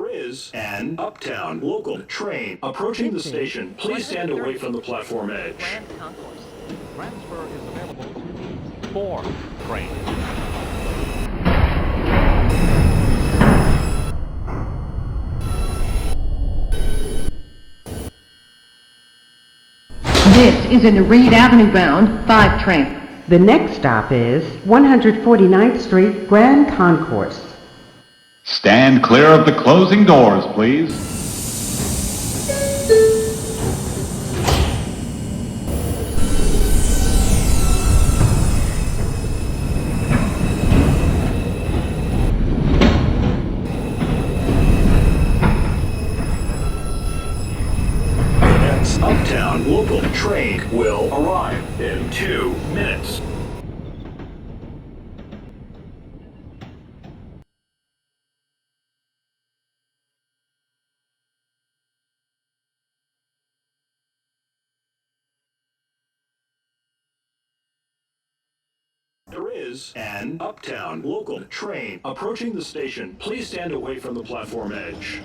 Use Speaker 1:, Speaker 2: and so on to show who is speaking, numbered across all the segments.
Speaker 1: There is an Uptown local train approaching the station. Please stand away from the platform edge.
Speaker 2: Grand Concourse. Transfer is available to 4 train.
Speaker 3: This is in the Reed Avenue bound 5 train.
Speaker 4: The next stop is 149th Street Grand Concourse.
Speaker 5: Stand clear of the closing doors, please.
Speaker 1: The next Uptown local train will arrive in 2 minutes. There is an Uptown local train approaching the station. Please stand away from the platform edge.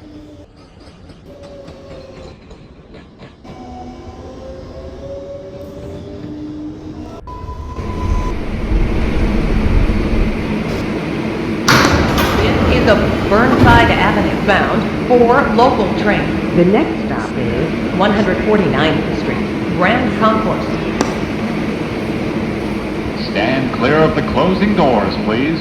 Speaker 3: This is a Burnside Avenue bound 4 local train.
Speaker 4: The next stop is
Speaker 3: 149th Street Grand Concourse.
Speaker 5: Stand clear of the closing doors, please.